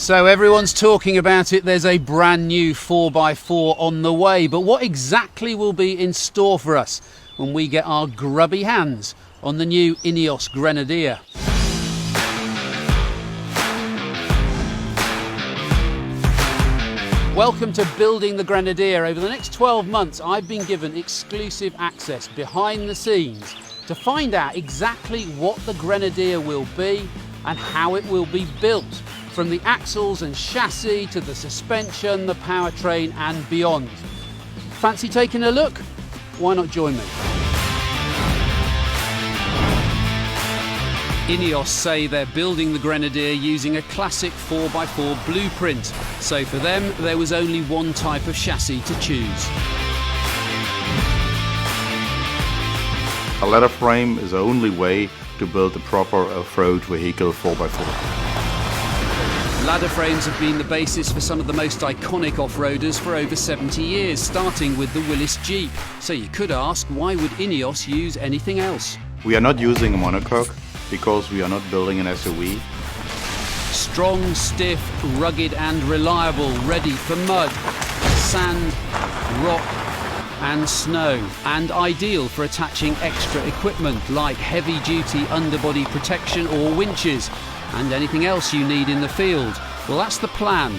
So everyone's talking about it. There's a brand new 4x4 on the way, but what exactly will be in store for us when we get our grubby hands on the new Ineos Grenadier? Welcome to Building the Grenadier. Over the next 12 months, I've been given exclusive access behind the scenes to find out exactly what the Grenadier will be and how it will be built, from the axles and chassis to the suspension, the powertrain and beyond. Fancy taking a look? Why not join me? Ineos say they're building the Grenadier using a classic 4x4 blueprint, so for them there was only one type of chassis to choose. A ladder frame is the only way to build a proper off-road vehicle 4x4. Ladder frames have been the basis for some of the most iconic off-roaders for over 70 years, starting with the Willys Jeep. So you could ask, why would Ineos use anything else? We are not using a monocoque because we are not building an SUV. Strong, stiff, rugged and reliable, ready for mud, sand, rock and snow, and ideal for attaching extra equipment like heavy-duty underbody protection or winches, and anything else you need in the field. Well, that's the plan.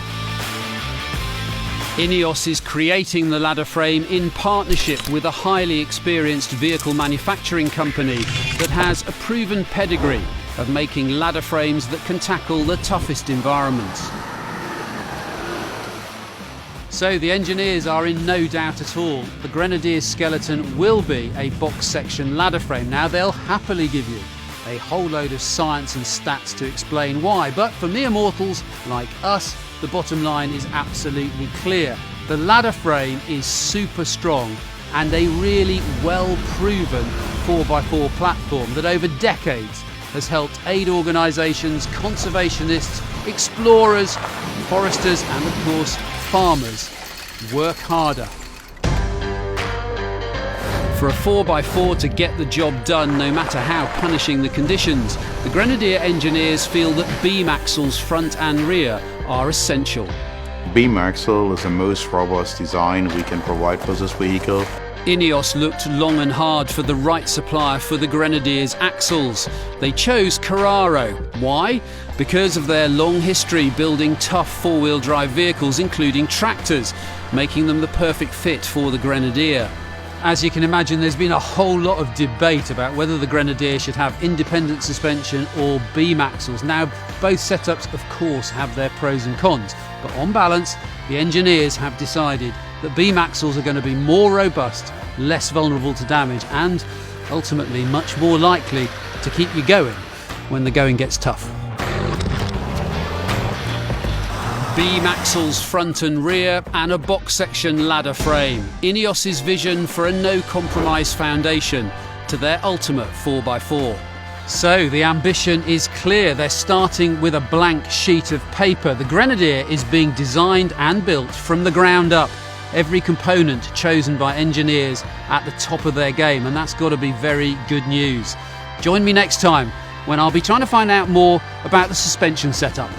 Ineos is creating the ladder frame in partnership with a highly experienced vehicle manufacturing company that has a proven pedigree of making ladder frames that can tackle the toughest environments. So the engineers are in no doubt at all. The Grenadier's skeleton will be a box section ladder frame. Now they'll happily give you a whole load of science and stats to explain why, but for mere mortals like us, the bottom line is absolutely clear. The ladder frame is super strong and a really well-proven 4x4 platform that over decades has helped aid organisations, conservationists, explorers, foresters and of course farmers work harder. For a 4x4 to get the job done, no matter how punishing the conditions, the Grenadier engineers feel that beam axles front and rear are essential. Beam axle is the most robust design we can provide for this vehicle. Ineos looked long and hard for the right supplier for the Grenadier's axles. They chose Carraro. Why? Because of their long history building tough four-wheel drive vehicles, including tractors, making them the perfect fit for the Grenadier. As you can imagine, there's been a whole lot of debate about whether the Grenadier should have independent suspension or beam axles. Now, both setups, of course, have their pros and cons, but on balance, the engineers have decided that beam axles are going to be more robust, less vulnerable to damage, and ultimately much more likely to keep you going when the going gets tough. Beam axles front and rear and a box section ladder frame. Ineos's vision for a no-compromise foundation to their ultimate 4x4. So the ambition is clear. They're starting with a blank sheet of paper. The Grenadier is being designed and built from the ground up. Every component chosen by engineers at the top of their game, and that's got to be very good news. Join me next time when I'll be trying to find out more about the suspension setup.